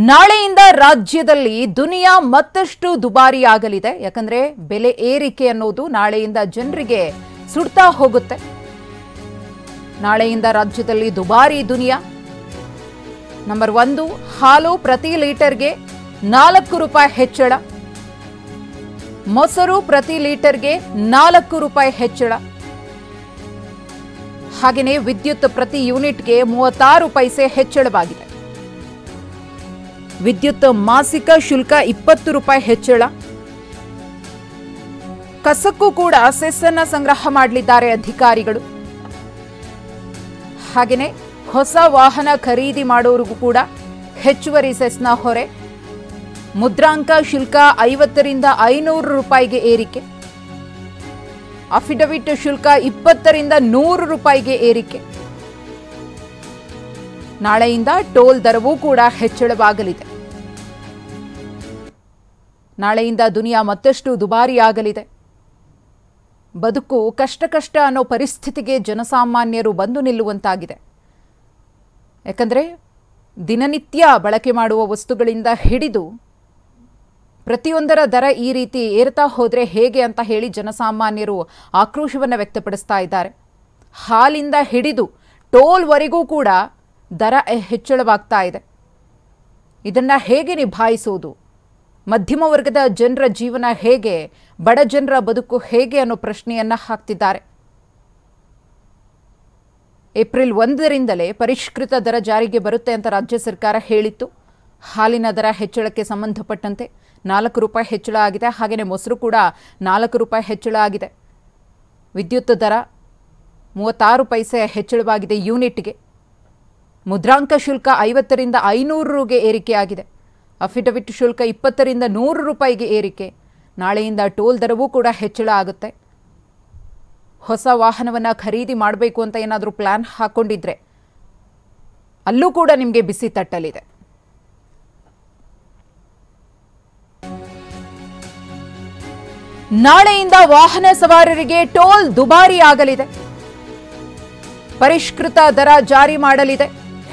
ನಾಳೆಯಿಂದ ರಾಜ್ಯದಲ್ಲಿ ದುನಿಯಾ ಮತ್ತಷ್ಟು ದುಬಾರಿಯಾಗಲಿದೆ. ಯಾಕಂದ್ರೆ ಬೆಲೆ ಏರಿಕೆ ಅನ್ನೋದು ನಾಳೆಯಿಂದ ಜನರಿಗೆ ಸುಡ್ತಾ ಹೋಗುತ್ತೆ. ನಾಳೆಯಿಂದ ರಾಜ್ಯದಲ್ಲಿ ದುಬಾರಿ ದುನಿಯಾ. ನಂಬರ್ 1, ಹಾಲು ಪ್ರತಿ ಲೀಟರ್ಗೆ 4 ರೂಪಾಯಿ ಹೆಚ್ಚಳ. ಮೊಸರು ಪ್ರತಿ ಲೀಟರ್ಗೆ 4 ರೂಪಾಯಿ ಹೆಚ್ಚಳ. ಹಾಗೆಯೇ ವಿದ್ಯುತ್ ಪ್ರತಿ ಯೂನಿಟ್ಗೆ 36 ಪೈಸೆ ಹೆಚ್ಚಳವಾಗಿದೆ. ವಿದ್ಯುತ್ ಮಾಸಿಕ ಶುಲ್ಕ 20 ರೂಪಾಯಿ ಹೆಚ್ಚಳ. ಕಸಕ್ಕೂ ಕೂಡ ಸೆಸ್ಸನ್ನ ಸಂಗ್ರಹ ಮಾಡಲಿದ್ದಾರೆ ಅಧಿಕಾರಿಗಳು. ಹಾಗೆಯೇ ಹೊಸ ವಾಹನ ಖರೀದಿ ಮಾಡೋರಿಗೂ ಕೂಡ ಹೆಚ್ಚುವರಿ ಸೆಸ್ನ ಹೊರೆ. ಮುದ್ರಾಂಕ ಶುಲ್ಕ 50 ರಿಂದ 500 ರೂಪಾಯಿಗೆ ಏರಿಕೆ. ಅಫಿಡವಿಟ್ ಶುಲ್ಕ 20 ರಿಂದ 100 ರೂಪಾಯಿಗೆ ಏರಿಕೆ. ನಾಳೆಯಿಂದ ಟೋಲ್ ದರವೂ ಕೂಡ ಹೆಚ್ಚಳವಾಗಲಿದೆ. ನಾಳೆಯಿಂದ ದುನಿಯಾ ಮತ್ತಷ್ಟು ದುಬಾರಿಯಾಗಲಿದೆ. ಬದುಕು ಕಷ್ಟ ಅನ್ನೋ ಪರಿಸ್ಥಿತಿಗೆ ಜನಸಾಮಾನ್ಯರು ಬಂದು ನಿಲ್ಲುವಂತಾಗಿದೆ. ಯಾಕಂದರೆ ದಿನನಿತ್ಯ ಬಳಕೆ ಮಾಡುವ ವಸ್ತುಗಳಿಂದ ಹಿಡಿದು ಪ್ರತಿಯೊಂದರ ದರ ಈ ರೀತಿ ಏರ್ತಾ ಹೋದರೆ ಹೇಗೆ ಅಂತ ಹೇಳಿ ಜನಸಾಮಾನ್ಯರು ಆಕ್ರೋಶವನ್ನು ವ್ಯಕ್ತಪಡಿಸ್ತಾ ಇದ್ದಾರೆ. ಹಾಲಿಂದ ಹಿಡಿದು ಟೋಲ್ವರೆಗೂ ಕೂಡ ದರ ಹೆಚ್ಚಳವಾಗ್ತಾ ಇದೆ. ಇದನ್ನು ಹೇಗೆ ನಿಭಾಯಿಸೋದು? ಮಧ್ಯಮ ವರ್ಗದ ಜನರ ಜೀವನ ಹೇಗೆ, ಬಡ ಜನರ ಬದುಕು ಹೇಗೆ ಅನ್ನೋ ಪ್ರಶ್ನೆಯನ್ನ ಹಾಕ್ತಿದ್ದಾರೆ. ಏಪ್ರಿಲ್ 1ರಿಂದಲೇ ಪರಿಷ್ಕೃತ ದರ ಜಾರಿಗೆ ಬರುತ್ತೆ ಅಂತ ರಾಜ್ಯ ಸರ್ಕಾರ ಹೇಳಿತ್ತು. ಹಾಲಿನ ದರ ಹೆಚ್ಚಳಕ್ಕೆ ಸಂಬಂಧಪಟ್ಟಂತೆ 4 ರೂಪಾಯಿ ಹೆಚ್ಚಳ ಆಗಿದೆ. ಹಾಗೆಯೇ ಮೊಸರು ಕೂಡ 4 ರೂಪಾಯಿ ಹೆಚ್ಚಳ ಆಗಿದೆ. ವಿದ್ಯುತ್ ದರ 36 ಪೈಸೆ ಹೆಚ್ಚಳವಾಗಿದೆ ಯೂನಿಟ್ಗೆ. ಮುದ್ರಾಂಕ ಶುಲ್ಕ 50 ರಿಂದ 500ಗೆ ಏರಿಕೆಯಾಗಿದೆ. ಅಫಿಡವಿಟ್ ಶುಲ್ಕ 20 ರಿಂದ 100 ರೂಪಾಯಿಗೆ ಏರಿಕೆ. ನಾಳೆಯಿಂದ ಟೋಲ್ ದರವೂ ಕೂಡ ಹೆಚ್ಚಳ ಆಗುತ್ತೆ. ಹೊಸ ವಾಹನವನ್ನು ಖರೀದಿ ಮಾಡಬೇಕು ಅಂತ ಏನಾದರೂ ಪ್ಲಾನ್ ಹಾಕೊಂಡಿದ್ರೆ ಅಲ್ಲೂ ಕೂಡ ನಿಮಗೆ ಬಿಸಿ ತಟ್ಟಲಿದೆ. ನಾಳೆಯಿಂದ ವಾಹನ ಸವಾರರಿಗೆ ಟೋಲ್ ದುಬಾರಿಯಾಗಲಿದೆ. ಪರಿಷ್ಕೃತ ದರ ಜಾರಿ ಮಾಡಲಿದೆ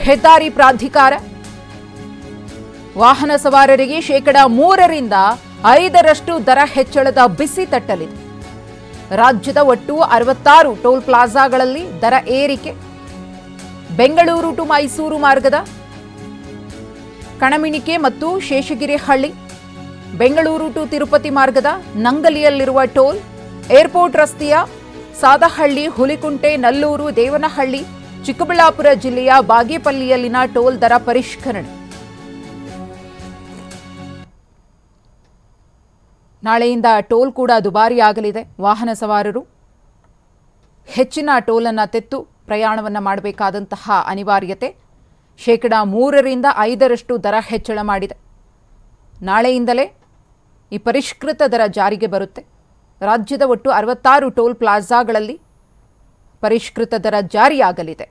ಹೆದ್ದಾರಿ ಪ್ರಾಧಿಕಾರ. ವಾಹನ ಸವಾರರಿಗೆ 3% ರಿಂದ 5% ದರ ಹೆಚ್ಚಳದ ಬಿಸಿ ತಟ್ಟಲಿದೆ. ರಾಜ್ಯದ ಒಟ್ಟು 66 ಟೋಲ್ ಪ್ಲಾಜಾಗಳಲ್ಲಿ ದರ ಏರಿಕೆ. ಬೆಂಗಳೂರು ಟು ಮೈಸೂರು ಮಾರ್ಗದ ಕಣಮಿಣಿಕೆ ಮತ್ತು ಶೇಷಗಿರಿಹಳ್ಳಿ, ಬೆಂಗಳೂರು ಟು ತಿರುಪತಿ ಮಾರ್ಗದ ನಂಗಲಿಯಲ್ಲಿರುವ ಟೋಲ್, ಏರ್ಪೋರ್ಟ್ ರಸ್ತೆಯ ಸಾದಹಳ್ಳಿ, ಹುಲಿಕುಂಟೆ, ನಲ್ಲೂರು, ದೇವನಹಳ್ಳಿ, ಚಿಕ್ಕಬಳ್ಳಾಪುರ ಜಿಲ್ಲೆಯ ಬಾಗೇಪಲ್ಲಿಯಲ್ಲಿನ ಟೋಲ್ ದರ ಪರಿಷ್ಕರಣೆ. ನಾಳೆಯಿಂದ ಟೋಲ್ ಕೂಡ ದುಬಾರಿಯಾಗಲಿದೆ. ವಾಹನ ಸವಾರರು ಹೆಚ್ಚಿನ ಟೋಲನ್ನು ತೆತ್ತು ಪ್ರಯಾಣವನ್ನು ಮಾಡಬೇಕಾದಂತಹ ಅನಿವಾರ್ಯತೆ. 3% ರಿಂದ 5% ದರ ಹೆಚ್ಚಳ ಮಾಡಿದೆ. ನಾಳೆಯಿಂದಲೇ ಈ ಪರಿಷ್ಕೃತ ದರ ಜಾರಿಗೆ ಬರುತ್ತೆ. ರಾಜ್ಯದ ಒಟ್ಟು 66 ಟೋಲ್ ಪ್ಲಾಜಾಗಳಲ್ಲಿ ಪರಿಷ್ಕೃತ ದರ ಜಾರಿಯಾಗಲಿದೆ.